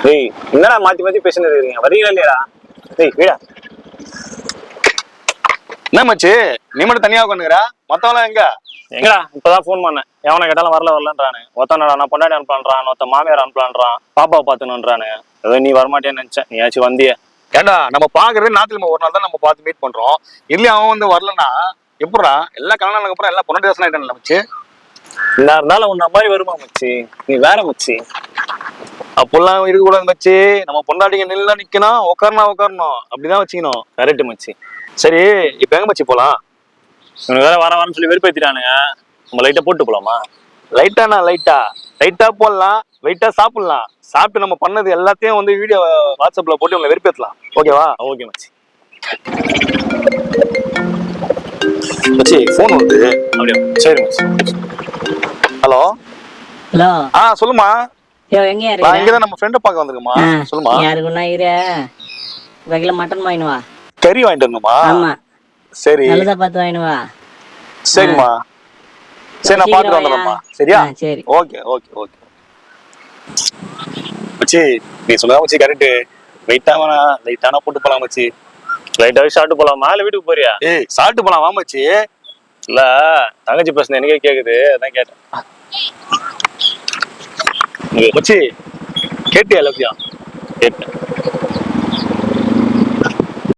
டேய் என்னடா மாத்தி மாத்தி பேசிட்டு இருக்கீங்க? வரீங்களா இல்லையா? டேய் வீடா. என்ன மச்சி நீ மட்டும் தனியா உட்காந்துக்கிறா? மத்தவங்களாம் எங்க? எங்கடா இப்பதான் போன் பண்ணேன். எவனை கேட்டாலும் வரலன்றானு. ஒருத்தனடா நான் பொண்டாட்டி அனுப்பலான்றான், ஒருத்த மாமியார் அனுப்பலான்றான், பாப்பாவை பாத்துணுன்றானு. ஏதோ நீ வரமாட்டேன்னு நினைச்சேன். நீ ஆச்சும் வந்திய. ஏண்டா நம்ம பாக்குறது நாத்துல ஒரு நாள் தான் நம்ம பார்த்து மீட் பண்றோம். இல்லையா அவன் வந்து வரலன்னா எப்படா? எல்லாம் கல்யாணம் அப்புறம் எல்லாம் பொண்ணு தேசம் ஆயிட்டான்ல மச்சி. இந்த இருந்தாலும் உன்ன மாதிரி வருமா மச்சி? நீ வேற மச்சி. அப்பெல்லாம் இருக்கக்கூடாது மச்சி. நம்ம பொண்டாட்டிங்க நில்லா நிக்கணும், உட்காரணும் அப்படிதான் வச்சுக்கணும். கரெக்ட் மச்சி. சரி இப்ப எங்க மச்சி போலாம்? இவனுக்கு வேற வரன்னு சொல்லி வெறுப்பேத்திட்டானுங்க. நம்ம லைட்டா போட்டு போலாமா? லைட்டா போடலாம், வெயிட்டா சாப்பிடலாம். சாப்பிட்டு நம்ம பண்ணது எல்லாத்தையும் வந்து வீடியோ வாட்ஸ்அப்ல போட்டு உங்களை வெறுப்பேற்றலாம். ஓகேவா? ஓகே மச்சி. மச்சி போன் வந்து அப்படியே சரி மச்சி. Hello hello. சொல்லுமா. எங்க நான் இங்கதான் நம்ம ஃப்ரெண்ட பார்க்க வந்திருக்கேமா. சொல்லுமா. யாருக்குன்னா இரு வகையில மட்டன் வாங்கினு வா. கறி வாங்கிட்டு வரணுமா? ஆமா. சரி நல்லதா பார்த்து வாங்கினு வா. சரிம்மா. சரி நான் பார்த்துட்டு வந்துடுறேம்மா. சரியா? சரி. ஓகே ஓகே ஓகே மச்சி நீ சொல்லுதா மச்சி கரெக்ட். வெயிட்டா வேணா லைட்டானா போட்டு போலாம் மச்சி. லைட்டாவே ஷார்ட் போலாமா இல்ல வீட்டுக்கு போறியா? சாப்பிட்டு போலாம் வா மச்சி. இல்ல தங்கச்சி பிரச்சனை எனக்கே கேக்குது, அதான் கேட்டேன். மச்சி கேட்டியா எல்லாத்தையும்? கேட்டேன்.